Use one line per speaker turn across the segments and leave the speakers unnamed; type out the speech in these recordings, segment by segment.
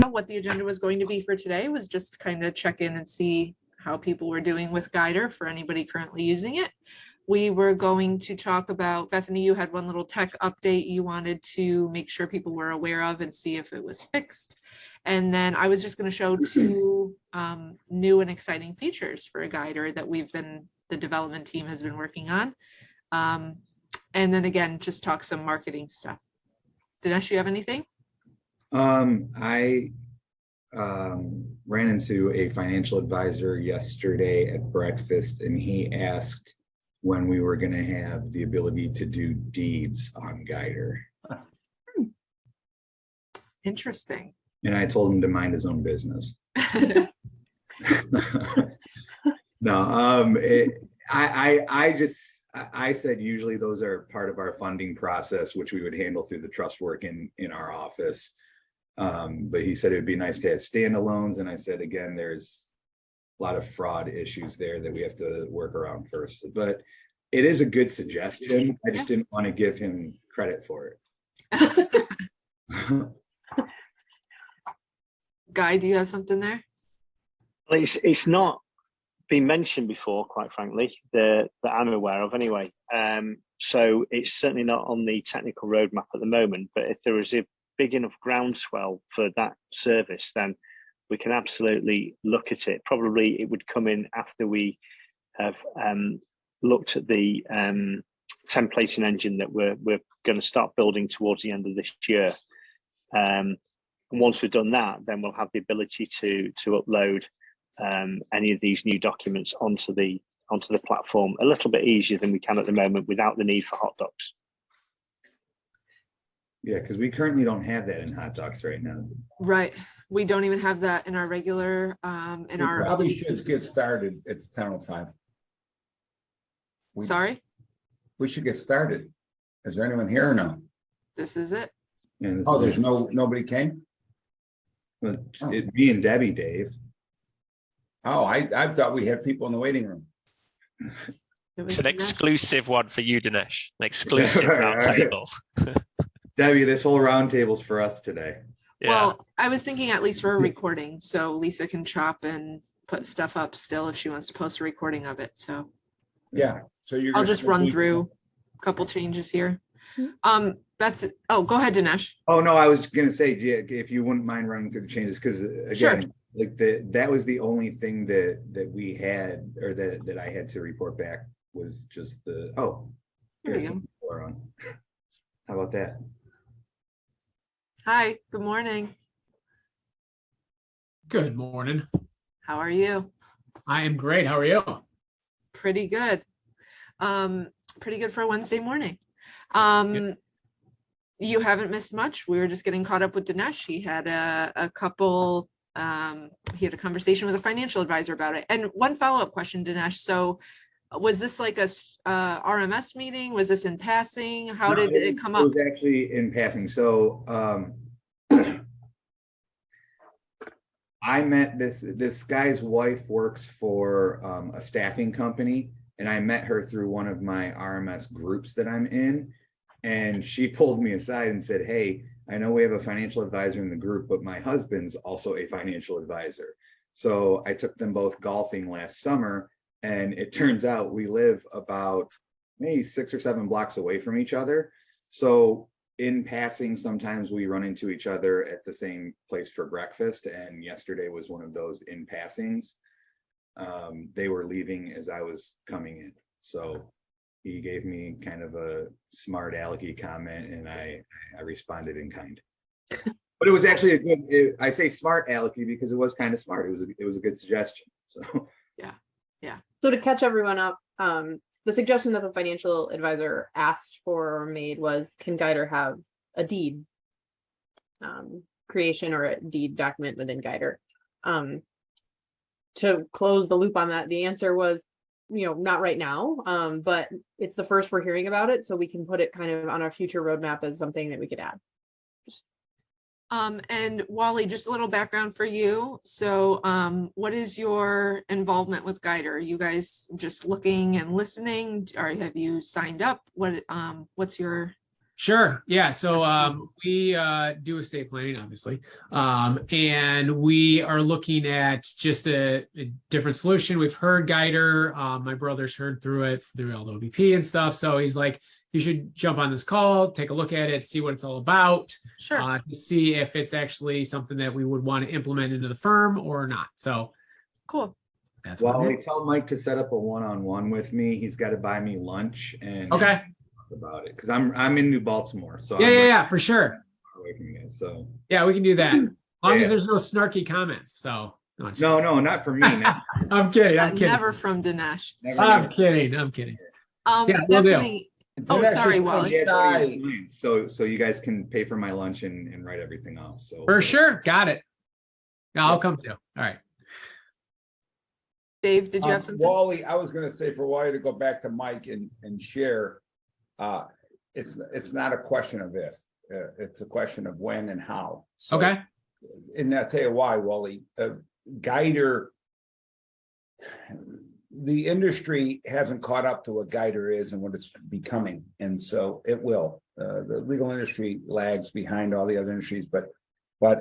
What the agenda was going to be for today was just kind of check in and see how people were doing with Guidr for anybody currently using it. We were going to talk about, Bethany, you had one little tech update you wanted to make sure people were aware of and see if it was fixed. And then I was just going to show two new and exciting features for Guidr that the development team has been working on. And then again, just talk some marketing stuff. Dinesh, you have anything?
I ran into a financial advisor yesterday at breakfast, and he asked when we were going to have the ability to do deeds on Guidr.
Interesting.
And I told him to mind his own business. No, I said usually those are part of our funding process, which we would handle through the trust work in our office. But he said it would be nice to have standalones, and I said again, there's a lot of fraud issues there that we have to work around first. But it is a good suggestion. I just didn't want to give him credit for it.
Guy, do you have something there?
It's not been mentioned before, quite frankly, that I'm aware of anyway. So it's certainly not on the technical roadmap at the moment, but if there is a big enough groundswell for that service, then we can absolutely look at it. Probably it would come in after we have looked at the templating engine that we're going to start building towards the end of this year. And once we've done that, then we'll have the ability to upload any of these new documents onto the platform a little bit easier than we can at the moment without the need for hot docs.
Yeah, because we currently don't have that in hot docs right now.
Right. We don't even have that in our regular
We probably should get started. It's 10:05.
Sorry?
We should get started. Is there anyone here or no?
This is it.
And
Oh, there's nobody came?
It'd be in Debbie, Dave.
Oh, I thought we had people in the waiting room.
It's an exclusive one for you, Dinesh. An exclusive roundtable.
Debbie, this whole roundtable's for us today.
Yeah.
Well, I was thinking at least for a recording, so Lisa can chop and put stuff up still if she wants to post a recording of it. So
Yeah. So
I'll just run through a couple changes here. That's it. Oh, go ahead, Dinesh.
Oh no, I was gonna say, if you wouldn't mind running through the changes, because again,
Sure.
like that was the only thing that we had, or that I had to report back, was just the
There you go.
on. How about that?
Hi, good morning.
Good morning.
How are you?
I am great. How are you?
Pretty good. Pretty good for a Wednesday morning. You haven't missed much. We were just getting caught up with Dinesh. He had a couple, he had a conversation with a financial advisor about it. And one follow-up question, Dinesh. So was this like a RMS meeting? Was this in passing? How did it come up?
It was actually in passing. So I met this guy's wife works for a staffing company, and I met her through one of my RMS groups that I'm in. And she pulled me aside and said, "Hey, I know we have a financial advisor in the group, but my husband's also a financial advisor." So I took them both golfing last summer, and it turns out we live about maybe 6 or 7 blocks away from each other. So in passing, sometimes we run into each other at the same place for breakfast. And yesterday was one of those in passings. They were leaving as I was coming in. So he gave me kind of a smart alecky comment, and I responded in kind. But it was actually a good, I say smart alecky because it was kind of smart. It was a good suggestion. So
Yeah.
So to catch everyone up, the suggestion that the financial advisor asked for or made was, can Guidr have a deed creation or a deed document within Guidr? To close the loop on that, the answer was, not right now, but it's the first we're hearing about it, so we can put it kind of on our future roadmap as something that we could add.
And Wally, just a little background for you. So, what is your involvement with Guidr? Are you guys just looking and listening, or have you signed up? What's your?
Sure. Yeah. So we do estate planning, obviously. And we are looking at just a different solution. We've heard Guidr. My brother's heard through it through LWP and stuff. So he's like, you should jump on this call, take a look at it, see what it's all about,
Sure.
to see if it's actually something that we would want to implement into the firm or not. So
Cool.
that's what
Wally, tell Mike to set up a one-on-one with me. He's got to buy me lunch and
okay.
talk about it because I'm in New Baltimore. So
Yeah, for sure.
away from you guys, so
Yeah, we can do that. As long as
Yeah.
there's no snarky comments. So
no, not for me. No.
I'm kidding. I'm kidding.
Never from Dinesh.
Never
I'm kidding. I'm kidding. Yeah, we'll do.
Bethany, Oh, sorry, Wally.
Yeah, go to your clients, so you guys can pay for my lunch and write everything off. So
For sure. Got it. Yeah, I'll come too. All right.
Dave, did you have something?
Wally, I was gonna say for Wally to go back to Mike and share, it's not a question of if, it's a question of when and how. So,
Okay.
and I'll tell you why, Wally, Guidr, the industry hasn't caught up to what Guidr is and what it's becoming, and so it will. The legal industry lags behind all the other industries, but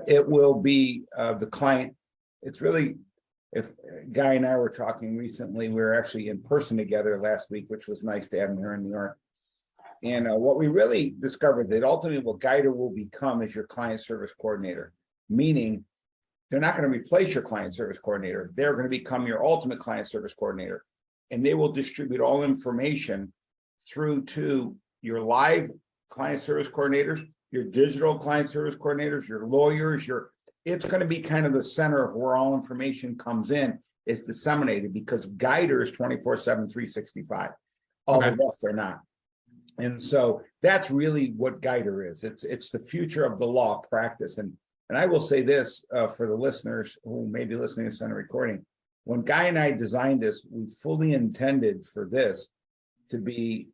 it will be the client. It's really, if Guy and I were talking recently, we were actually in person together last week, which was nice to have him here in New York. And what we really discovered that ultimately what Guidr will become is your client service coordinator, meaning they're not going to replace your client service coordinator. They're going to become your ultimate client service coordinator, and they will distribute all information through to your live client service coordinators, your digital client service coordinators, your lawyers, it's going to be kind of the center of where all information comes in, is disseminated, because Guidr is 24/7, 365. All the rest are not. And so that's really what Guidr is. It's the future of the law practice. And I will say this for the listeners who may be listening to this on a recording. When Guy and I designed this, we fully intended for this to be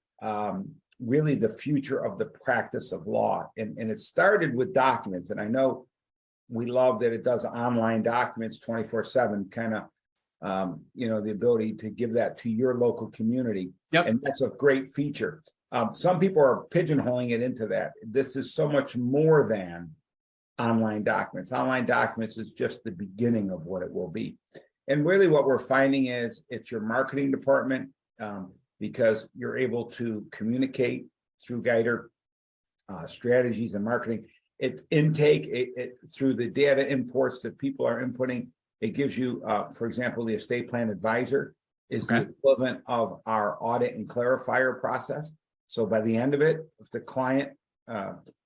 really the future of the practice of law. And it started with documents. And I know we love that it does online documents 24/7, kind of, the ability to give that to your local community.
Yep.
And that's a great feature. Some people are pigeonholing it into that. This is so much more than online documents. Online documents is just the beginning of what it will be. And really what we're finding is it's your marketing department, because you're able to communicate through Guidr strategies and marketing. It's intake it through the data imports that people are inputting. It gives you, for example, the estate plan advisor is the equivalent of our audit and clarifier process. So by the end of it, if the client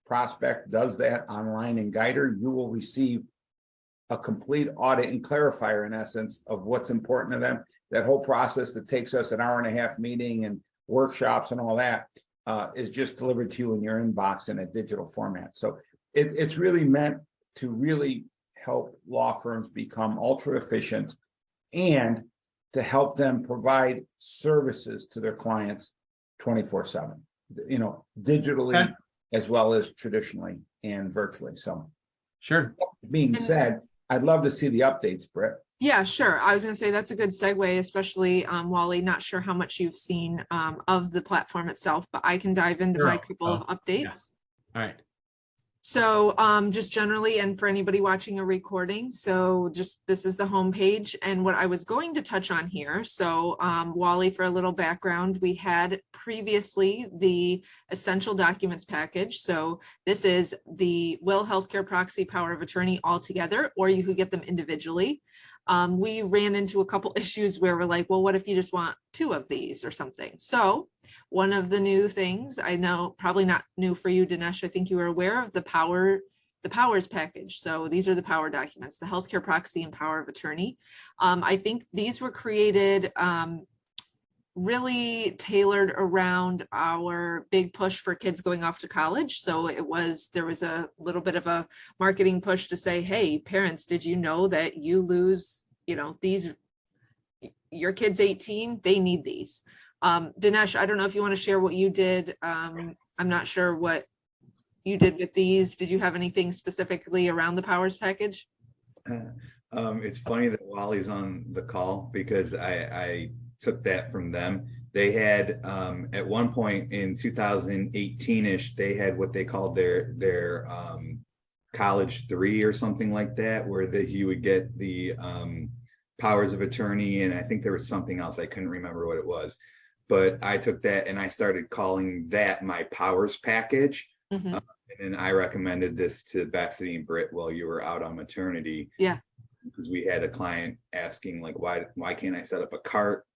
prospect does that online in Guidr, you will receive a complete audit and clarifier, in essence, of what's important to them. That whole process that takes us an hour and a half meeting and workshops and all that is just delivered to you in your inbox in a digital format. So it's really meant to really help law firms become ultra efficient and to help them provide services to their clients 24/7, digitally as well as traditionally and virtually. So
Sure.
being said, I'd love to see the updates, Brett.
Yeah, sure. I was going to say that's a good segue, especially Wally. Not sure how much you've seen of the platform itself, but I can dive into my couple of updates.
All right.
So just generally, and for anybody watching a recording, so just this is the homepage and what I was going to touch on here. So Wally, for a little background, we had previously the essential documents package. So this is the will, healthcare, proxy, power of attorney all together, or you could get them individually. We ran into a couple issues where we're like, well, what if you just want 2 of these or something? So one of the new things, I know probably not new for you, Dinesh, I think you were aware of the powers package. So these are the power documents, the healthcare proxy and power of attorney. I think these were created really tailored around our big push for kids going off to college. So there was a little bit of a marketing push to say, hey, parents, did you know that you lose, these, your kid's 18, they need these. Dinesh, I don't know if you want to share what you did. I'm not sure what you did with these? Did you have anything specifically around the powers package?
It's funny that Wally's on the call because I took that from them. They had at one point in 2018-ish, they had what they called their college 3 or something like that, where that you would get the powers of attorney, and I think there was something else, I couldn't remember what it was. But I took that and I started calling that my powers package.
Mhm.
And then I recommended this to Bethany and Britt while you were out on maternity.
Yeah.
Because we had a client asking like, why can't I set up a cart?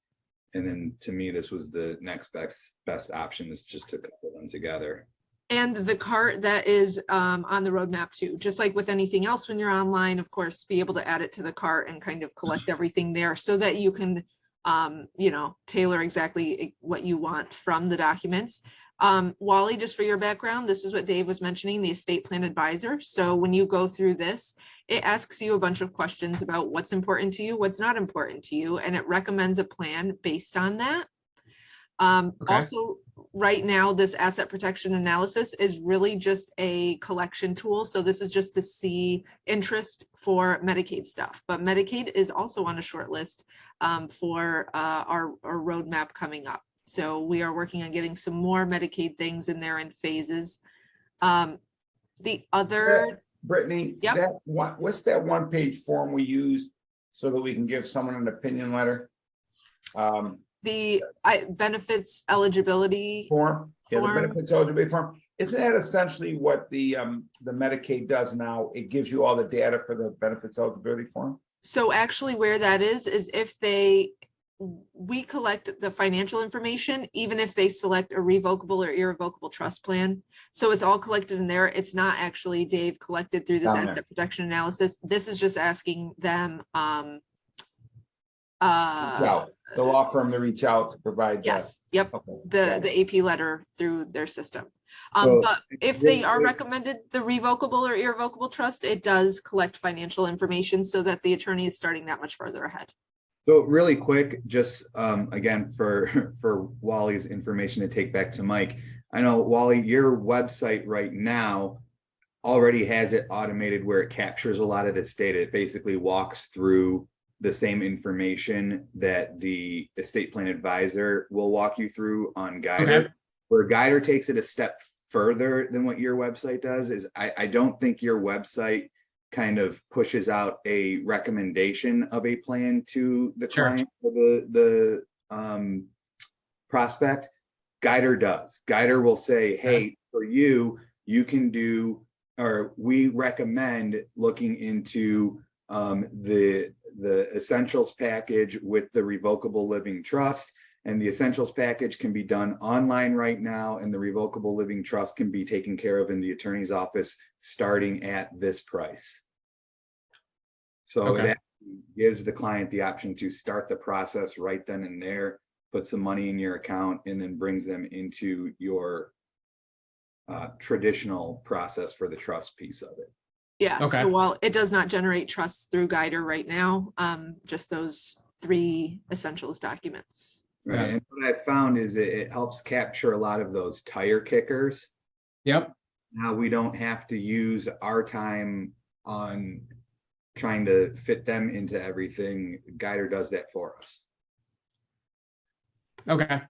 And then to me, this was the next best option, is just to couple them together.
And the cart that is on the roadmap too, just like with anything else when you're online, of course, be able to add it to the cart and kind of collect everything there so that you can, tailor exactly what you want from the documents. Wally, just for your background, this is what Dave was mentioning, the estate plan advisor. So when you go through this, it asks you a bunch of questions about what's important to you, what's not important to you, and it recommends a plan based on that. Also, right now, this asset protection analysis is really just a collection tool. So this is just to see interest for Medicaid stuff, but Medicaid is also on a short list for our roadmap coming up. So we are working on getting some more Medicaid things in there in phases. The other,
Brittany,
Yep.
what's that one-page form we use so that we can give someone an opinion letter?
the benefits eligibility.
Form, yeah, the
Form.
benefits eligibility form. Isn't that essentially what the Medicaid does now? It gives you all the data for the benefits eligibility form?
So actually where that is if we collect the financial information, even if they select a revocable or irrevocable trust plan. So it's all collected in there. It's not actually, Dave, collected through this
Down there.
asset protection analysis. This is just asking them,
Yeah, the law firm to reach out to provide.
yes, yep,
Okay.
the AP letter through their system.
So
But if they are recommended the revocable or irrevocable trust, it does collect financial information so that the attorney is starting that much further ahead.
So really quick, just again, for Wally's information to take back to Mike. I know, Wally, your website right now already has it automated where it captures a lot of this data. It basically walks through the same information that the estate plan advisor will walk you through on Guidr.
Okay.
Where Guidr takes it a step further than what your website does is I don't think your website kind of pushes out a recommendation of a plan to the
Sure.
client or the prospect. Guidr does. Guidr will say, hey, for you, you can do, or we recommend looking into the essentials package with the revocable living trust. And the essentials package can be done online right now, and the revocable living trust can be taken care of in the attorney's office starting at this price. So
Okay.
that gives the client the option to start the process right then and there, put some money in your account, and then brings them into your traditional process for the trust piece of it.
Yeah,
Okay.
so while it does not generate trusts through Guidr right now, just those 3 essentials documents.
Right.
Yeah.
And what I found is it helps capture a lot of those tire kickers.
Yep.
Now we don't have to use our time on trying to fit them into everything. Guidr does that for us.
Okay.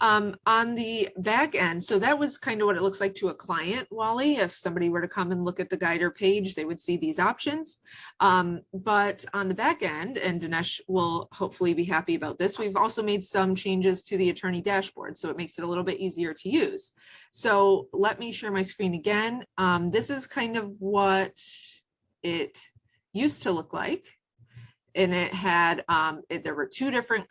On the back end, so that was kind of what it looks like to a client, Wally. If somebody were to come and look at the Guidr page, they would see these options. But on the back end, and Dinesh will hopefully be happy about this, we've also made some changes to the attorney dashboard, so it makes it a little bit easier to use. So let me share my screen again. This is kind of what it used to look like. And it had there were two different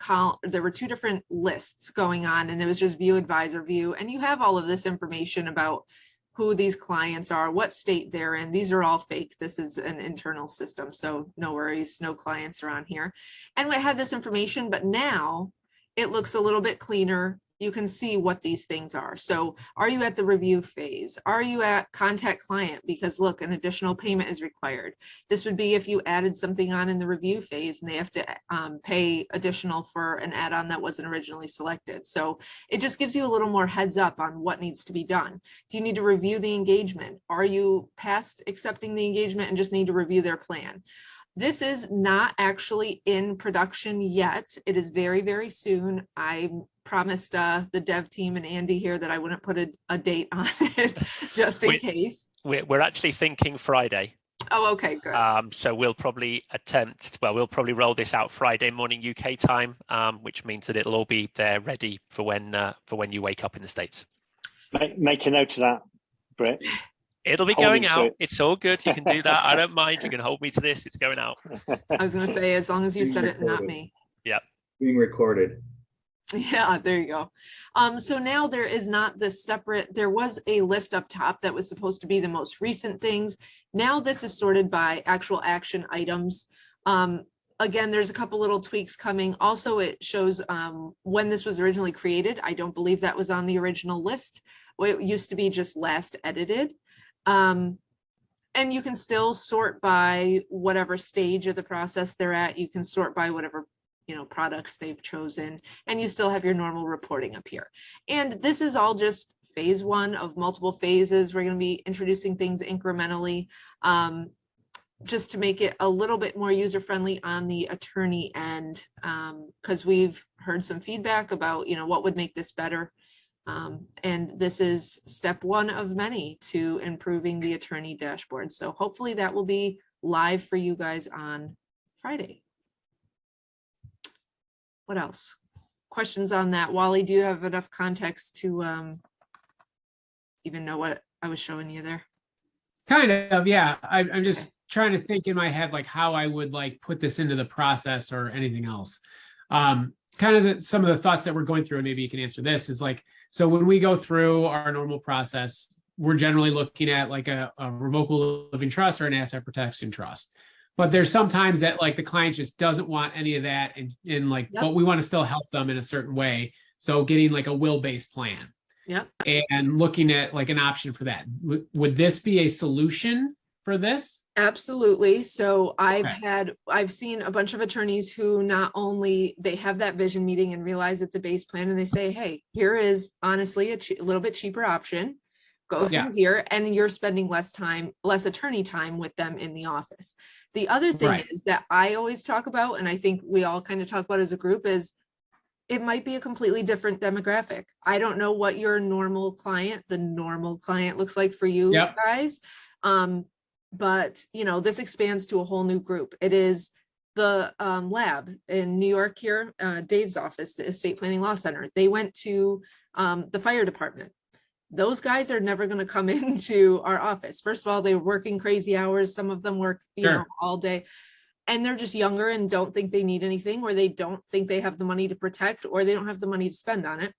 lists going on, and it was just view, advisor, view, and you have all of this information about who these clients are, what state they're in. These are all fake. This is an internal system, so no worries, no clients are on here. And we had this information, but now it looks a little bit cleaner. you can see what these things are. So are you at the review phase? Are you at contact client? Because look, an additional payment is required. This would be if you added something on in the review phase and they have to pay additional for an add-on that wasn't originally selected. So it just gives you a little more heads up on what needs to be done. Do you need to review the engagement? Are you past accepting the engagement and just need to review their plan? This is not actually in production yet. It is very, very soon. I promised the dev team and Andy here that I wouldn't put a date on it just in case.
We're actually thinking Friday.
Oh, okay, good.
So we'll probably we'll probably roll this out Friday morning UK time, which means that it'll all be there ready for when you wake up in the States.
Make a note of that, Britt.
It'll be going out. It's all good. You can do that. I don't mind. You can hold me to this. It's going out.
I was going to say, as long as you said it, not me.
Yeah.
Being recorded.
Yeah, there you go. So now there is not this separate, there was a list up top that was supposed to be the most recent things. Now this is sorted by actual action items. Again, there's a couple little tweaks coming. Also, it shows when this was originally created. I don't believe that was on the original list. It used to be just last edited. And you can still sort by whatever stage of the process they're at. You can sort by whatever, products they've chosen, and you still have your normal reporting up here. And this is all just phase one of multiple phases. We're going to be introducing things incrementally, just to make it a little bit more user-friendly on the attorney end, because we've heard some feedback about, what would make this better. And this is step one of many to improving the attorney dashboard. So hopefully that will be live for you guys on Friday. What else? Questions on that? Wally, do you have enough context to even know what I was showing you there?
Kind of, yeah. I'm just trying to think in my head, like how I would like put this into the process or anything else. Kind of some of the thoughts that we're going through, and maybe you can answer this, is like, so when we go through our normal process, we're generally looking at like a revocable living trust or an asset protection trust. But there's sometimes that like the client just doesn't want any of that, and like,
Yep.
but we want to still help them in a certain way. So getting like a will-based plan.
Yep.
And looking at like an option for that. Would this be a solution for this?
Absolutely. So I've seen a bunch of attorneys who not only they have that vision meeting and realize it's a base plan, and they say, hey, here is honestly a little bit cheaper option. Go through here, and you're spending less attorney time with them in the office. The other thing is that I always talk about, and I think we all kind of talk about as a group, is it might be a completely different demographic. I don't know what your normal client, looks like for you guys. But this expands to a whole new group. It is the lab in New York here, Dave's office, the Estate Planning Law Center. They went to the fire department. Those guys are never going to come into our office. First of all, they're working crazy hours. Some of them work, all day, and they're just younger and don't think they need anything, or they don't think they have the money to protect, or they don't have the money to spend on it.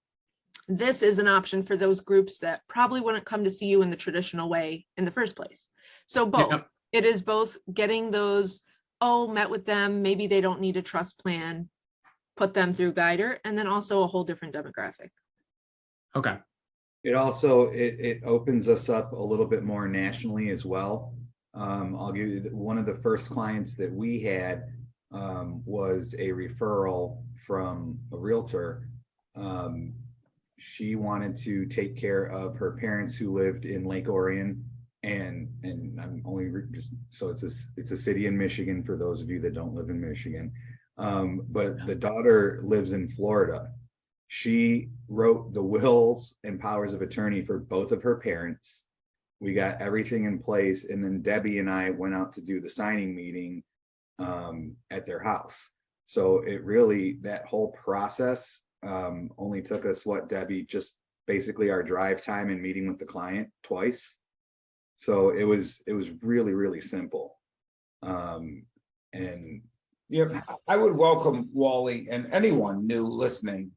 This is an option for those groups that probably wouldn't come to see you in the traditional way in the first place. So both, it is both getting those, met with them, maybe they don't need a trust plan, put them through Guidr, and then also a whole different demographic.
Okay.
It also, it opens us up a little bit more nationally as well. I'll give you one of the first clients that we had was a referral from a realtor. She wanted to take care of her parents who lived in Lake Orion, and I'm only just, so it's a city in Michigan for those of you that don't live in Michigan. But the daughter lives in Florida. She wrote the wills and powers of attorney for both of her parents. We got everything in place, and then Debbie and I went out to do the signing meeting at their house. So it really, that whole process only took us, Debbie, just basically our drive time and meeting with the client twice. So it was really, really simple. And
yeah, I would welcome Wally and anyone new listening.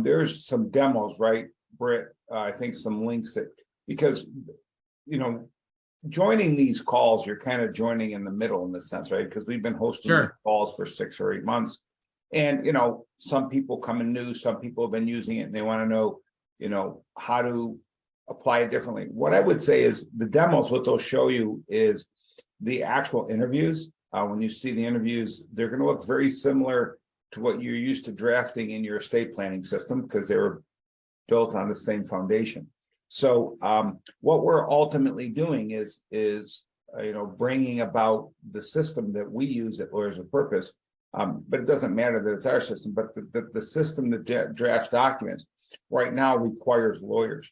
There's some demos, right, Britt? I think some links that, because joining these calls, you're kind of joining in the middle in the sense, right? Because we've been hosting these calls for 6 or 8 months. And, you know, some people come in new, some people have been using it and they want to know, you know, how to apply it differently. What I would say is the demos, what they'll show you is the actual interviews. When you see the interviews, they're going to look very similar to what you're used to drafting in your estate planning system because they were built on the same foundation. So what we're ultimately doing is you know, bringing about the system that we use at Lawyers of Purpose. But it doesn't matter that it's our system, but the system that drafts documents right now requires lawyers.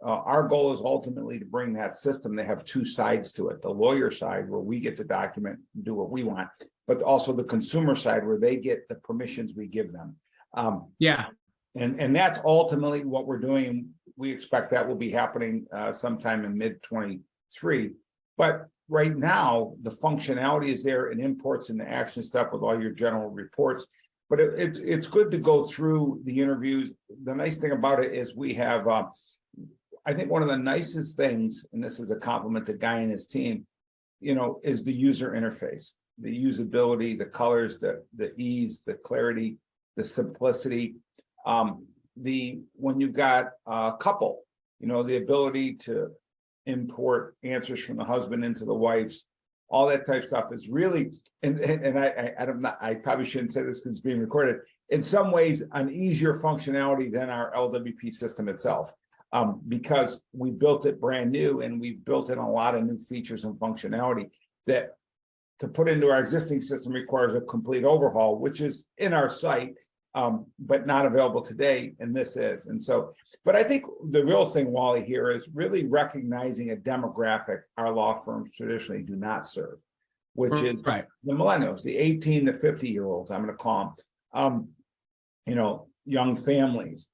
Our goal is ultimately to bring that system. They have two sides to it: the lawyer side, where we get the document and do what we want, but also the consumer side, where they get the permissions we give them.
Yeah.
And that's ultimately what we're doing. We expect that will be happening sometime in mid-23. But right now, the functionality is there and imports in the action step with all your general reports. But it's good to go through the interviews. The nice thing about it is we have, I think one of the nicest things, and this is a compliment to Guy and his team, you know, is the user interface, the usability, the colors, the ease, the clarity, the simplicity. When you've got a couple, you know, the ability to import answers from the husband into the wife's, all that type of stuff is really, and I probably shouldn't say this because it's being recorded, in some ways an easier functionality than our LWP system itself, because we built it brand new and we've built in a lot of new features and functionality that to put into our existing system requires a complete overhaul, which is in our site, but not available today, and this is. And so, but I think the real thing, Wally, here is really recognizing a demographic our law firms traditionally do not serve, which is
right.
the millennials, the 18 to 50-year-olds, I'm going to call them, you know, young families.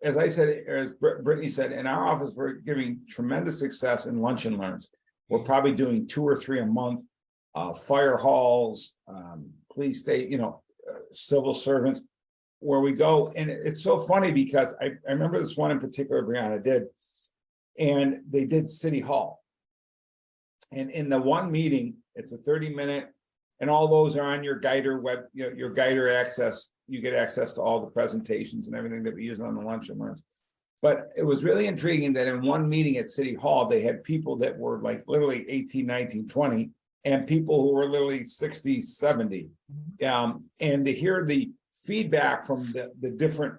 As I said, as Brittany said, in our office, we're giving tremendous success in lunch and learns. We're probably doing 2 or 3 a month, fire halls, police state, you know, civil servants, where we go. And it's so funny because I remember this one in particular Brianna did, and they did City Hall. And in the one meeting, it's a 30-minute, and all those are on your Guidr web, you know, your Guidr access. You get access to all the presentations and everything that we use on the lunch and learns. But it was really intriguing that in one meeting at City Hall, they had people that were like literally 18, 19, 20, and people who were literally 60, 70. And to hear the feedback from the different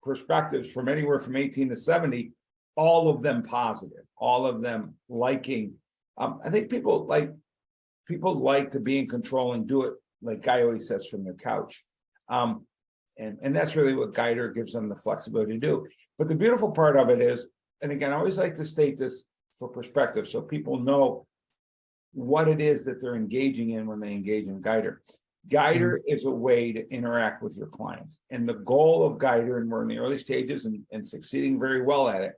perspectives from anywhere from 18 to 70, all of them positive, all of them liking. I think people like to be in control and do it, like Guy always says, from their couch. And that's really what Guidr gives them the flexibility to do. But the beautiful part of it is, and again, I always like to state this for perspective so people know what it is that they're engaging in when they engage in Guidr. Guidr is a way to interact with your clients. And the goal of Guidr, and we're in the early stages and succeeding very well at it,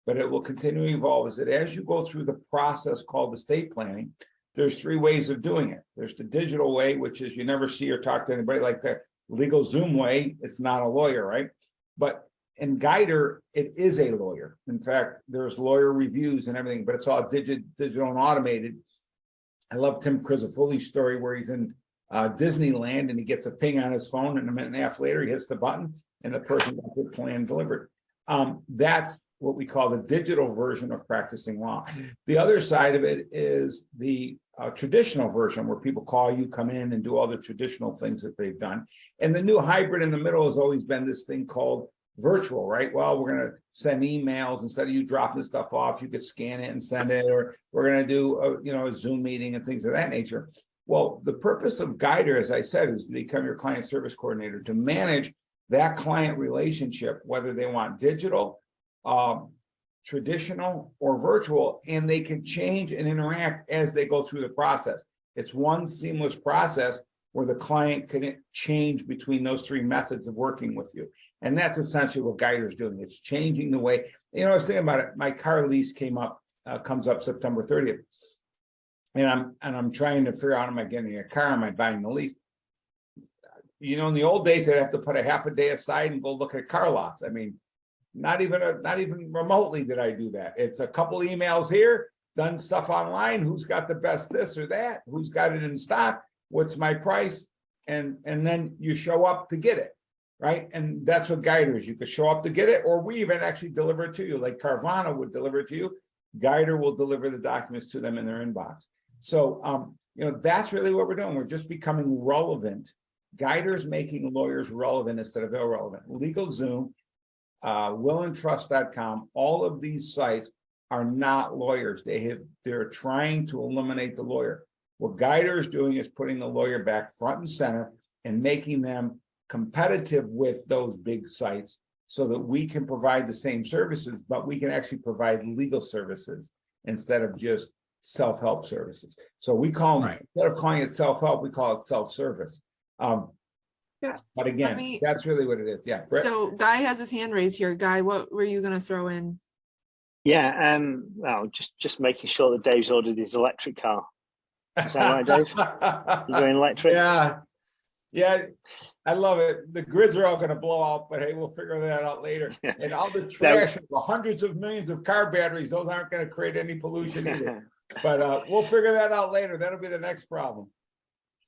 but it will continue to evolve, is that as you go through the process called estate planning, there's 3 ways of doing it. There's the digital way, which is you never see or talk to anybody, like the legal Zoom way. It's not a lawyer, right? But in Guidr, it is a lawyer. In fact, there's lawyer reviews and everything, but it's all digital and automated. I love Tim Crisafuli's story where he's in Disneyland and he gets a ping on his phone, and a minute and a half later he hits the button and the person got the plan delivered. That's what we call the digital version of practicing law. The other side of it is the traditional version, where people call you, come in and do all the traditional things that they've done. And the new hybrid in the middle has always been this thing called virtual, right? Well, we're going to send emails instead of you dropping stuff off. You could scan it and send it, or we're going to do a Zoom meeting and things of that nature. Well, the purpose of Guidr, as I said, is to become your client service coordinator, to manage that client relationship, whether they want digital, traditional, or virtual, and they can change and interact as they go through the process. It's one seamless process where the client can change between those 3 methods of working with you. And that's essentially what Guidr is doing. It's changing the way, you know, I was thinking about it. My car lease comes up September 30th. And I'm trying to figure out, am I getting a car? Am I buying the lease? You know, in the old days, I'd have to put a half a day aside and go look at car lots. I mean, not even remotely did I do that. It's a couple emails here, done stuff online. Who's got the best this or that? Who's got it in stock? What's my price? and then you show up to get it, right? And that's what Guidr is. You could show up to get it, or we even actually deliver it to you, like Carvana would deliver it to you. Guidr will deliver the documents to them in their inbox. So, that's really what we're doing. We're just becoming relevant. Guidr is making lawyers relevant instead of irrelevant. LegalZoom, willandtrust.com, all of these sites are not lawyers. They're trying to eliminate the lawyer. What Guidr is doing is putting the lawyer back front and center and making them competitive with those big sites so that we can provide the same services, but we can actually provide legal services instead of just self-help services. So we call them, instead of calling it self-help, we call it self-service.
Yeah.
But again, that's really what it is. Yeah. Brett?
So Guy has his hand raised here. Guy, what were you going to throw in?
Yeah, well, just making sure that Dave's ordered his electric car. Is that right, Dave? You going electric?
Yeah, I love it. The grids are all going to blow out, but hey, we'll figure that out later. And all the trash, the hundreds of millions of car batteries, those aren't going to create any pollution either. But we'll figure that out later. That'll be the next problem.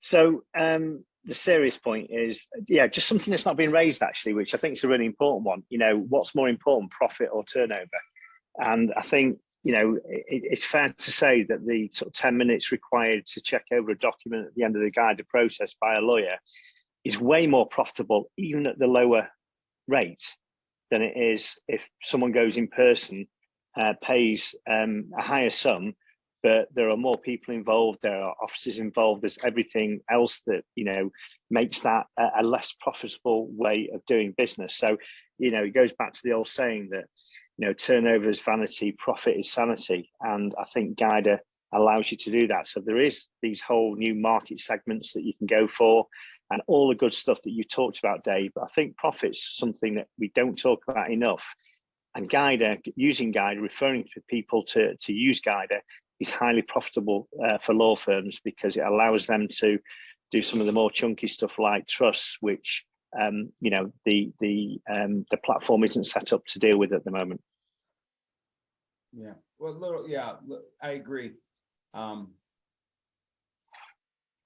So
the serious point is, just something that's not been raised actually, which I think is a really important one. What's more important, profit or turnover? And I think, it's fair to say that the sort of 10 minutes required to check over a document at the end of the Guidr process by a lawyer is way more profitable, even at the lower rate, than it is if someone goes in person, pays a higher sum, but there are more people involved, there are officers involved, there's everything else that, makes that a less profitable way of doing business. So, it goes back to the old saying that, turnover is vanity, profit is sanity. And I think Guidr allows you to do that. So there is these whole new market segments that you can go for and all the good stuff that you talked about, Dave. But I think profit's something that we don't talk about enough. And Guidr, using Guidr, referring to people to use Guidr is highly profitable for law firms because it allows them to do some of the more chunky stuff like trusts, which the platform isn't set up to deal with at the moment.
Yeah, well, I agree.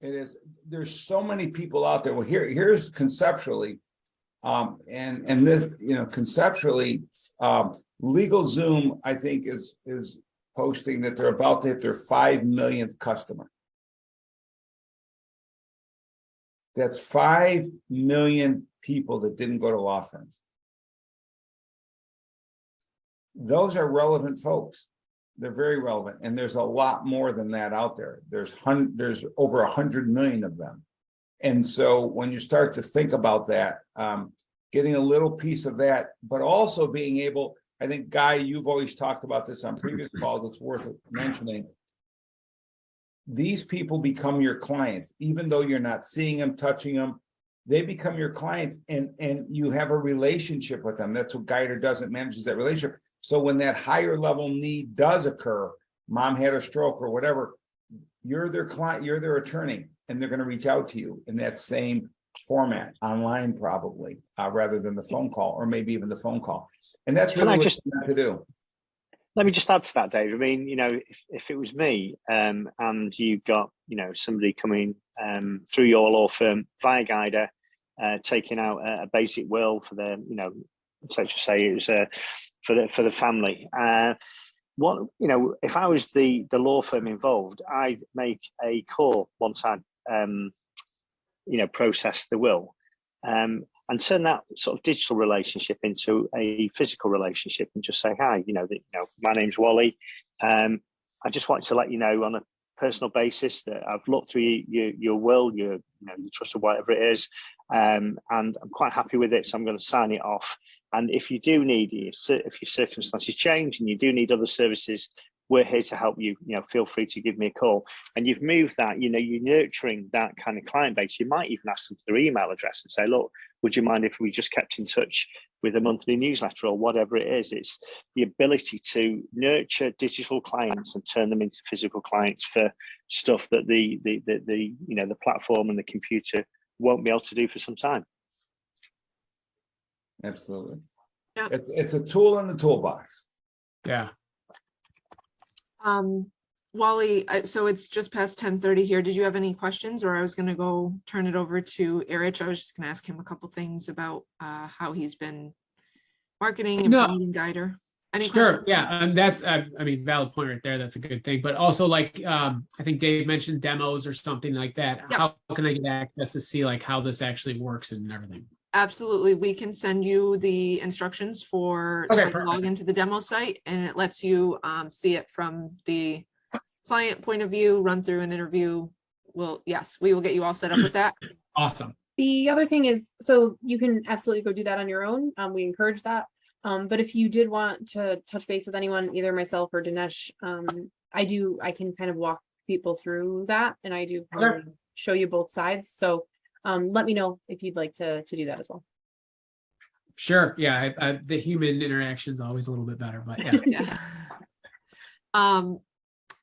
It is. There's so many people out there. Well, here's conceptually, and this, conceptually, LegalZoom, I think, is posting that they're about to hit their 5 millionth customer. That's 5 million people that didn't go to law firms. Those are relevant folks. They're very relevant. And there's a lot more than that out there. There's over 100 million of them. And so when you start to think about that, getting a little piece of that, but also being able, I think, Guy, you've always talked about this on previous calls, it's worth mentioning. These people become your clients, even though you're not seeing them, touching them, they become your clients and you have a relationship with them. That's what Guidr does. It manages that relationship. So when that higher level need does occur, mom had a stroke or whatever, you're their client, you're their attorney, and they're going to reach out to you in that same format, online probably, rather than the phone call, or maybe even the phone call. And that's really what you have to do.
Let me just add to that, Dave. I mean, if it was me and you got, somebody coming through your law firm via Guidr, taking out a basic will for their, so to say it was for the family. If I was the law firm involved, I'd make a call once I'd, process the will. And turn that sort of digital relationship into a physical relationship and just say, hi, my name's Wally. I just wanted to let you know on a personal basis that I've looked through your will, your trust or whatever it is, and I'm quite happy with it. So I'm going to sign it off. And if you do need, if your circumstances change and you do need other services, we're here to help you. Feel free to give me a call. And you've moved that, you're nurturing that kind of client base. You might even ask them for their email address and say, look, would you mind if we just kept in touch with a monthly newsletter or whatever it is? It's the ability to nurture digital clients and turn them into physical clients for stuff that the platform and the computer won't be able to do for some time.
Absolutely.
Yeah.
It's a tool in the toolbox.
Yeah.
Wally, so it's just past 10:30 here. Did you have any questions, or I was going to go turn it over to Erich? I was just going to ask him a couple things about how he's been marketing and
No.
promoting Guidr. Any
Sure.
questions?
Yeah. And that's, I mean, valid point right there. That's a good thing. But also like, I think Dave mentioned demos or something like that.
Yep.
How can I get access to see like how this actually works and everything?
Absolutely. We can send you the instructions for
Okay,
how to
perfect.
log into the demo site, and it lets you see it from the client point of view, run through an interview. Yes, we will get you all set up with that.
Awesome.
The other thing is, so you can absolutely go do that on your own. We encourage that. But if you did want to touch base with anyone, either myself or Dinesh, I can kind of walk people through that, and I do
Okay.
show you both sides. So let me know if you'd like to do that as well.
Sure. Yeah. The human interaction is always a little bit better, but yeah.
Yeah.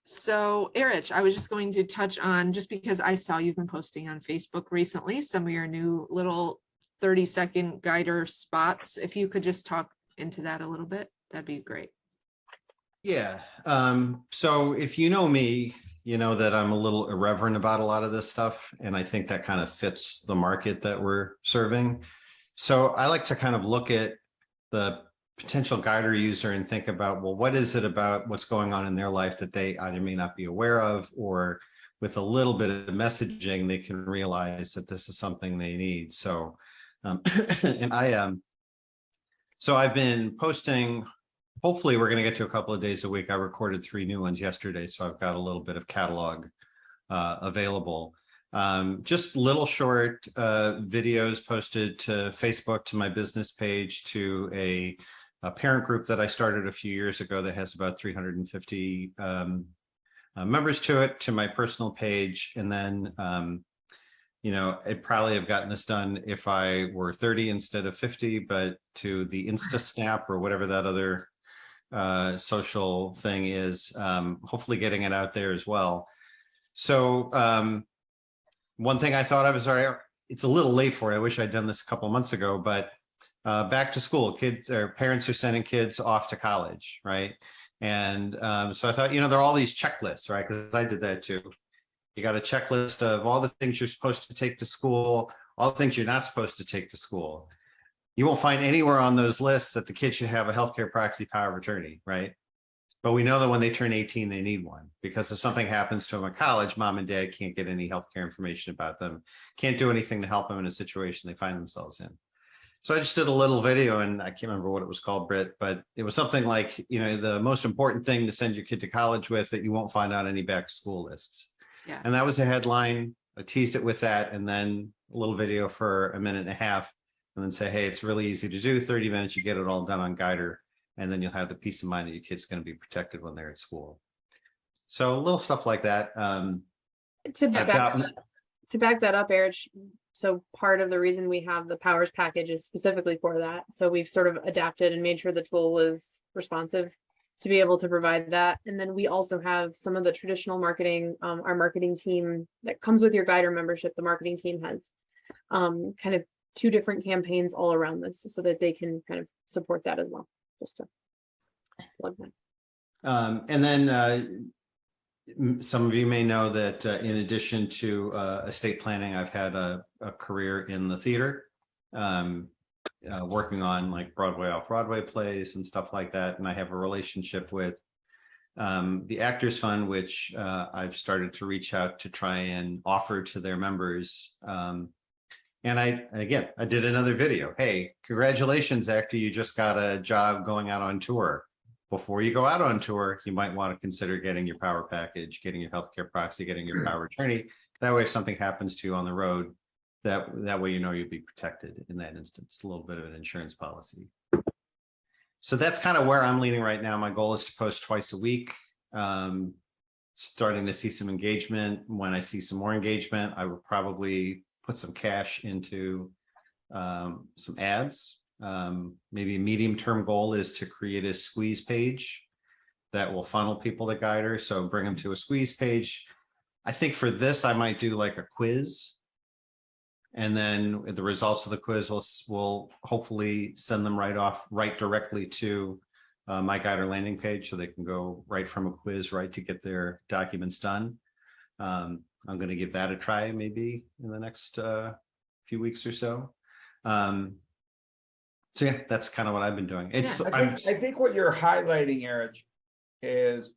So Erich, I was just going to touch on, just because I saw you've been posting on Facebook recently, some of your new little 30-second Guidr spots. If you could just talk into that a little bit, that'd be great.
Yeah. So if you know me, you know that I'm a little irreverent about a lot of this stuff. And I think that kind of fits the market that we're serving. So I like to kind of look at the potential Guidr user and think about, well, what is it about what's going on in their life that they either may not be aware of, or with a little bit of messaging, they can realize that this is something they need. So, so I've been posting. Hopefully we're going to get to a couple of days a week. I recorded 3 new ones yesterday, so I've got a little bit of catalog available. Just little short videos posted to Facebook, to my business page, to a parent group that I started a few years ago that has about 350 members to it, to my personal page. And then, you know, I'd probably have gotten this done if I were 30 instead of 50, but to the Insta Snap or whatever that other social thing is, hopefully getting it out there as well. So one thing I thought I was, sorry, it's a little late for it. I wish I'd done this a couple of months ago, but back to school, kids or parents are sending kids off to college, right? And so I thought, you know, there are all these checklists, right? Because I did that too. You got a checklist of all the things you're supposed to take to school, all the things you're not supposed to take to school. You won't find anywhere on those lists that the kids should have a healthcare proxy power of attorney, right? But we know that when they turn 18, they need one, because if something happens to them at college, mom and dad can't get any healthcare information about them, can't do anything to help them in a situation they find themselves in. So I just did a little video, and I can't remember what it was called, Britt, but it was something like, you know, the most important thing to send your kid to college with that you won't find on any back to school lists.
Yeah.
And that was the headline. I teased it with that, and then a little video for a minute and a half, and then say, hey, it's really easy to do. 30 minutes, you get it all done on Guidr, and then you'll have the peace of mind that your kid's going to be protected when they're at school. So little stuff like that.
To back that up, Erich, so part of the reason we have the powers package is specifically for that. So we've sort of adapted and made sure the tool was responsive to be able to provide that. And then we also have some of the traditional marketing, our marketing team that comes with your Guidr membership. The marketing team has kind of 2 different campaigns all around this, so that they can kind of support that as well. Just to plug that.
And then some of you may know that in addition to estate planning, I've had a career in the theater, working on like Broadway, off-Broadway plays and stuff like that. And I have a relationship with the Actors Fund, which I've started to reach out to try and offer to their members. And I did another video. Hey, congratulations, actor, you just got a job going out on tour. Before you go out on tour, you might want to consider getting your power package, getting your healthcare proxy, getting your power attorney. That way, if something happens to you on the road, that way you know you'll be protected in that instance. A little bit of an insurance policy. So that's kind of where I'm leaning right now. My goal is to post twice a week. Starting to see some engagement. When I see some more engagement, I will probably put some cash into some ads. Maybe a medium-term goal is to create a squeeze page that will funnel people to Guidr. So bring them to a squeeze page. I think for this, I might do like a quiz. And then the results of the quiz will hopefully send them right directly to my Guidr landing page, so they can go right from a quiz right to get their documents done. I'm going to give that a try maybe in the next few weeks or so. So yeah, that's kind of what I've been doing. It's
I think what you're highlighting, Eric, is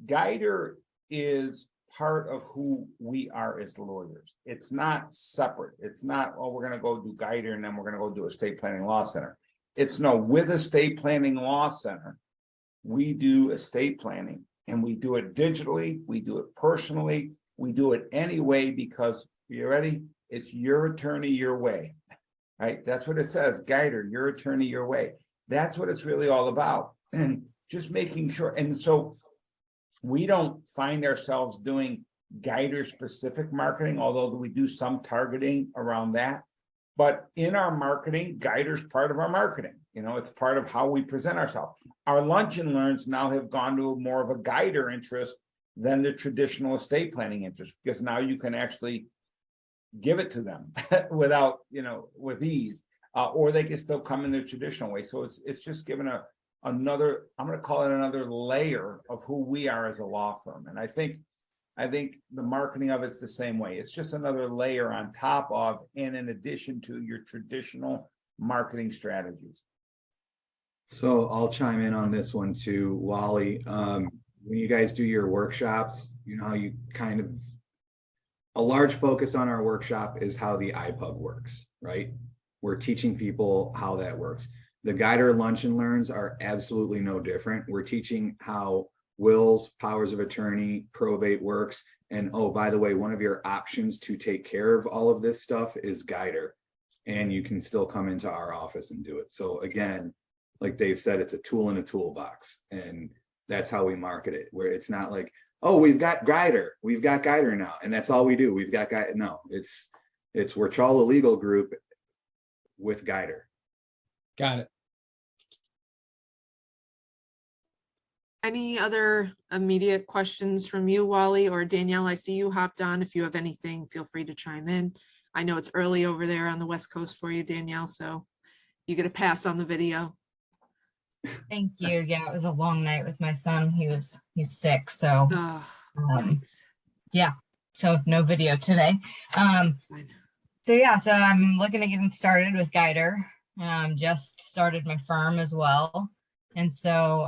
Guidr is part of who we are as lawyers. It's not separate. It's not, oh, we're going to go do Guidr and then we're going to go do estate planning law center. It's no, with estate planning law center, we do estate planning and we do it digitally. We do it personally. We do it anyway, because you ready? It's your attorney, your way. Right? That's what it says. Guidr, your attorney, your way. That's what it's really all about. And just making sure. And so we don't find ourselves doing Guidr specific marketing, although we do some targeting around that. But in our marketing, Guidr's part of our marketing. You know, it's part of how we present ourselves. Our lunch and learns now have gone to more of a Guidr interest than the traditional estate planning interest, because now you can actually give it to them without, you know, with ease, or they can still come in the traditional way. So it's just given another, I'm going to call it another layer of who we are as a law firm. And I think the marketing of it's the same way. It's just another layer on top of, and in addition to your traditional marketing strategies.
So I'll chime in on this one too, Wally. When you guys do your workshops, you know how you kind of, a large focus on our workshop is how the iPub works, right? We're teaching people how that works. The Guidr lunch and learns are absolutely no different. We're teaching how wills, powers of attorney, probate works. And oh, by the way, one of your options to take care of all of this stuff is Guidr. And you can still come into our office and do it. So again, like Dave said, it's a tool in a toolbox. And that's how we market it, where it's not like, oh, we've got Guidr now, and that's all we do. We've got Guidr. No, it's we're Chawla Legal Group with Guidr.
Got it.
Any other immediate questions from you, Wally or Danielle? I see you hopped on. If you have anything, feel free to chime in. I know it's early over there on the West Coast for you, Danielle, so you get a pass on the video.
Thank you. Yeah, it was a long night with my son. He's sick, so yeah. So no video today. So I'm looking at getting started with Guidr. Just started my firm as well, and so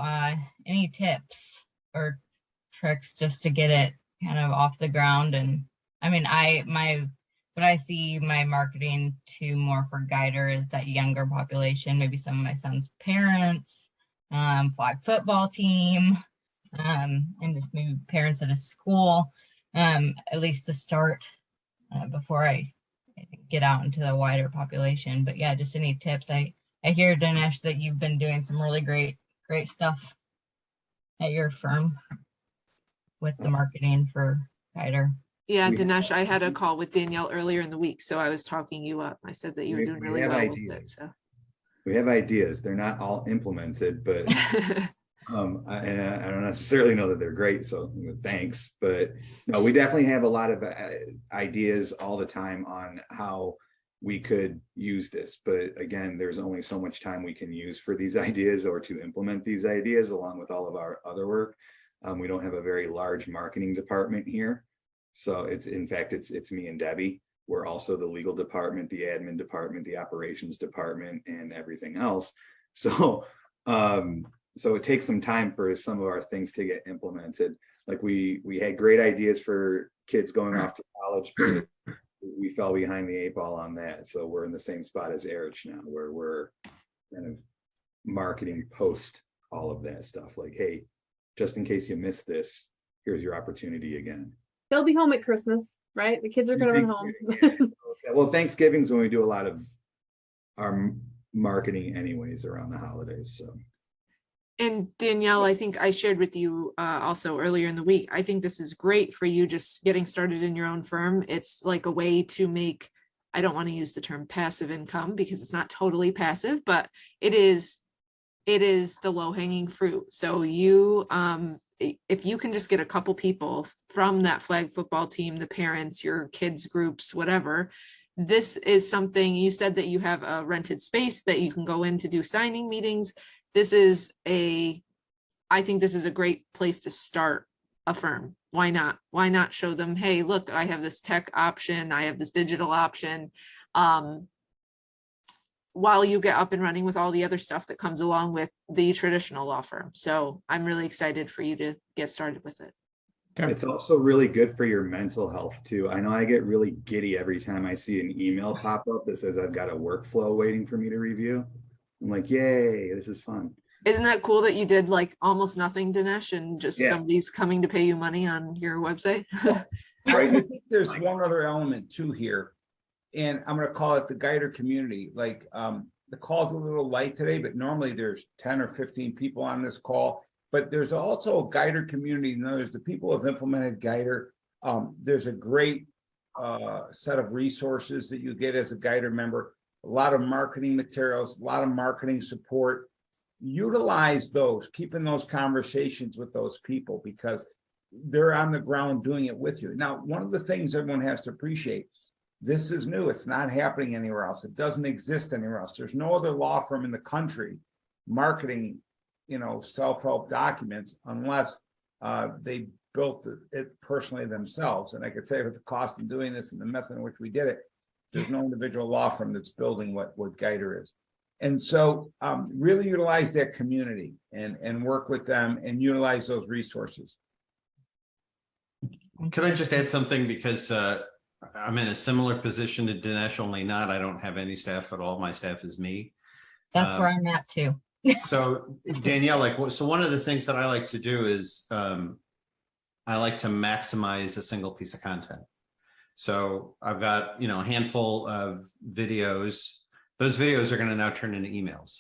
any tips or tricks just to get it kind of off the ground? And I mean, what I see my marketing to more for Guidr is that younger population, maybe some of my son's parents, flag football team, and just maybe parents at a school, at least to start before I get out into the wider population. But yeah, just any tips. I hear, Dinesh, that you've been doing some really great stuff at your firm with the marketing for Guidr.
Yeah, Dinesh, I had a call with Danielle earlier in the week, so I was talking you up. I said that you were doing really well with it. So
we have ideas. They're not all implemented, but and I don't necessarily know that they're great, so thanks. But no, we definitely have a lot of ideas all the time on how we could use this. But again, there's only so much time we can use for these ideas or to implement these ideas along with all of our other work. We don't have a very large marketing department here. So it's me and Debbie. We're also the legal department, the admin department, the operations department, and everything else. So so it takes some time for some of our things to get implemented. Like we had great ideas for kids going off to college, but we fell behind the 8 ball on that. So we're in the same spot as Erich now, where we're kind of marketing post all of that stuff. Like, hey, just in case you missed this, here's your opportunity again.
They'll be home at Christmas, right? The kids are going to be home.
Yeah. Well, Thanksgiving's when we do a lot of our marketing anyways around the holidays. So.
And Danielle, I think I shared with you also earlier in the week, I think this is great for you just getting started in your own firm. It's like a way to make, I don't want to use the term passive income because it's not totally passive, but it is the low-hanging fruit. So you, if you can just get a couple people from that flag football team, the parents, your kids groups, whatever, this is something. You said that you have a rented space that you can go in to do signing meetings. I think this is a great place to start a firm. Why not? Why not show them, hey, look, I have this tech option, I have this digital option. While you get up and running with all the other stuff that comes along with the traditional law firm. So I'm really excited for you to get started with it.
Okay.
It's also really good for your mental health too. I know I get really giddy every time I see an email pop up that says I've got a workflow waiting for me to review. I'm like, yay, this is fun.
Isn't that cool that you did like almost nothing, Dinesh, and just somebody's coming to pay you money on your website?
I think there's one other element too here, and I'm going to call it the Guidr community. Like the call's a little light today, but normally there's 10 or 15 people on this call. But there's also a Guidr community. In other words, the people who have implemented Guidr. There's a great set of resources that you get as a Guidr member. A lot of marketing materials, a lot of marketing support. Utilize those, keeping those conversations with those people because they're on the ground doing it with you. Now, one of the things everyone has to appreciate, this is new. It's not happening anywhere else. It doesn't exist anywhere else. There's no other law firm in the country marketing, self-help documents unless they built it personally themselves. And I could tell you what the cost of doing this and the method in which we did it, there's no individual law firm that's building what Guidr is. And so really utilize that community and work with them and utilize those resources.
Could I just add something because I'm in a similar position to Dinesh, only not, I don't have any staff at all. My staff is me.
That's where I'm at too.
So Danielle, so one of the things that I like to do is I like to maximize a single piece of content. So I've got, a handful of videos. Those videos are going to now turn into emails.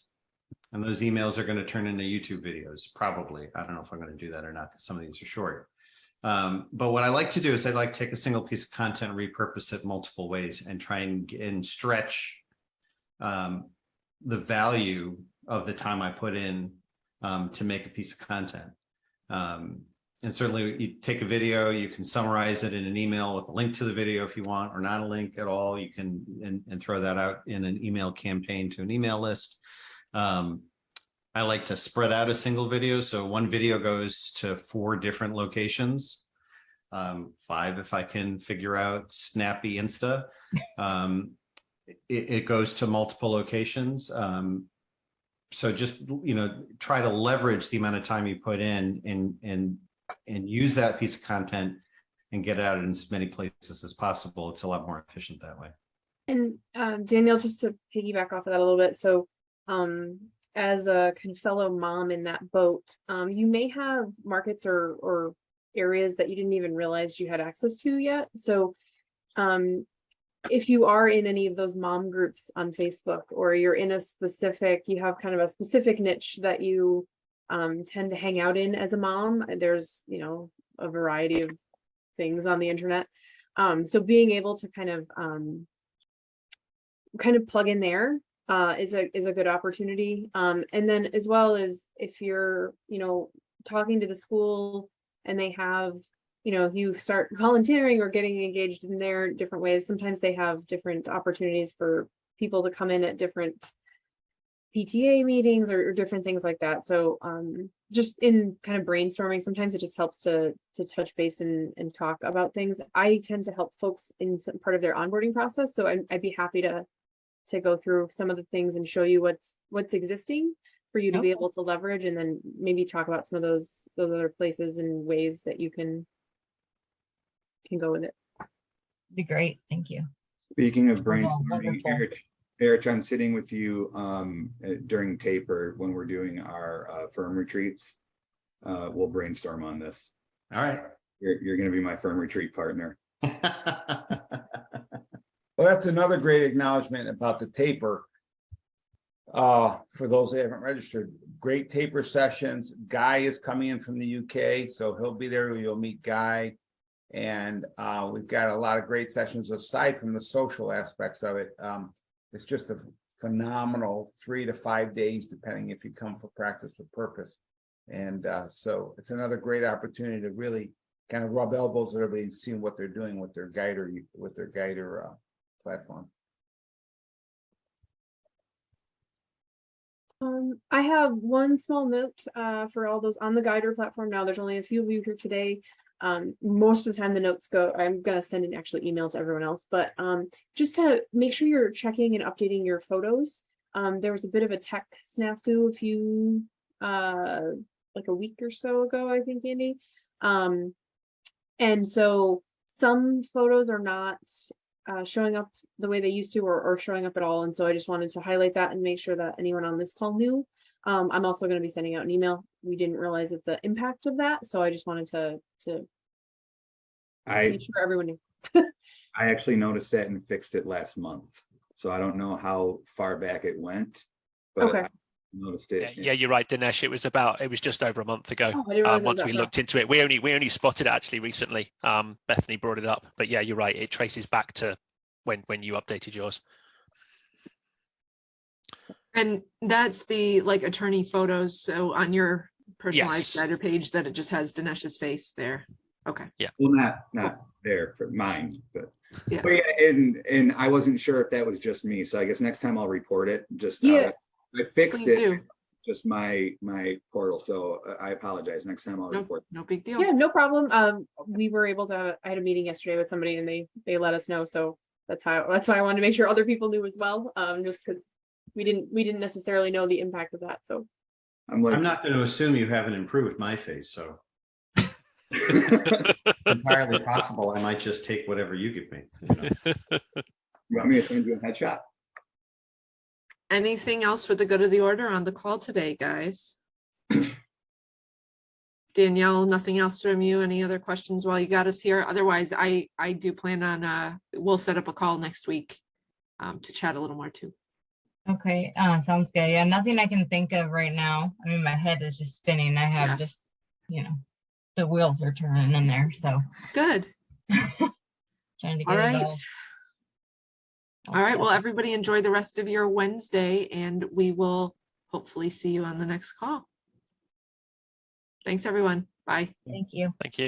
And those emails are going to turn into YouTube videos, probably. I don't know if I'm going to do that or not, because some of these are short. But what I like to do is I like to take a single piece of content, repurpose it multiple ways, and try and stretch the value of the time I put in to make a piece of content. And certainly you take a video, you can summarize it in an email with a link to the video if you want, or not a link at all. You can and throw that out in an email campaign to an email list. I like to spread out a single video. So one video goes to 4 different locations, 5 if I can figure out Snappy Insta. It goes to multiple locations. So just, try to leverage the amount of time you put in and use that piece of content and get it out in as many places as possible. It's a lot more efficient that way.
And Danielle, just to piggyback off of that a little bit. So as a kind of fellow mom in that boat, you may have markets or areas that you didn't even realize you had access to yet. So if you are in any of those mom groups on Facebook, or you're in you have kind of a specific niche that you tend to hang out in as a mom, there's, a variety of things on the internet. So being able to kind of plug in there is a good opportunity. And then as well as if you're, talking to the school and they have, you start volunteering or getting engaged in their different ways. Sometimes they have different opportunities for people to come in at different PTA meetings or different things like that. So just in kind of brainstorming, sometimes it just helps to touch base and talk about things. I tend to help folks in some part of their onboarding process. So I'd be happy to go through some of the things and show you what's existing for you to be able to leverage, and then maybe talk about some of those other places and ways that you can go with it.
Be great. Thank you.
Speaking of brainstorming,
Wonderful.
Erich, I'm sitting with you during taper when we're doing our firm retreats. We'll brainstorm on this.
All right.
You're going to be my firm retreat partner.
Well, that's another great acknowledgement about the taper. For those that haven't registered, great taper sessions. Guy is coming in from the UK, so he'll be there. You'll meet Guy. And we've got a lot of great sessions aside from the social aspects of it. It's just a phenomenal 3 to 5 days, depending if you come for practice with purpose. And so it's another great opportunity to really kind of rub elbows with everybody and see what they're doing with their Guidr platform.
I have one small note for all those on the Guidr platform. Now there's only a few of you here today. Most of the time the notes go, I'm gonna send an actual email to everyone else, but just to make sure you're checking and updating your photos. There was a bit of a tech snafu a few like a week or so ago, I think, Andy. And so some photos are not showing up the way they used to, or showing up at all. And so I just wanted to highlight that and make sure that anyone on this call knew. I'm also going to be sending out an email. We didn't realize the impact of that, so I just wanted to make sure everyone knew.
I actually noticed that and fixed it last month. So I don't know how far back it went, but
Okay.
I noticed it.
Yeah, you're right, Dinesh. It was just over a month ago.
Oh, I didn't realize it was
Once
that
we
far.
looked into it, we only spotted it actually recently. Bethany brought it up, but yeah, you're right. It traces back to when you updated yours.
And that's the like attorney photos. So on your personalized
Yes.
Guidr page that it just has Dinesh's face there. Okay.
Well, not there for mine, but
Yeah.
but yeah, and I wasn't sure if that was just me. So I guess next time I'll report it. Just
Yeah.
I fixed
Please
it.
do.
Just my portal. So I apologize. Next time I'll report.
No big deal.
Yeah, no problem. We were able to I had a meeting yesterday with somebody and they let us know. So that's why I wanted to make sure other people knew as well. Just because we didn't necessarily know the impact of that. So
I'm like,
I'm not going to assume you haven't improved my face, so entirely possible. I might just take whatever you give me. You know?
you want me to send you a headshot?
Anything else for the good of the order on the call today, guys? Danielle, nothing else from you? Any other questions while you got us here? Otherwise, I do plan on we'll set up a call next week to chat a little more too.
Okay, sounds good. Yeah, nothing I can think of right now. I mean, my head is just spinning. I have
Yeah.
just, the wheels are turning in there. So
Good.
trying to get
All right.
it all.
All right. Well,
set.
everybody enjoy the rest of your Wednesday, and we will hopefully see you on the next call. Thanks, everyone. Bye.
Thank you.
Thank you.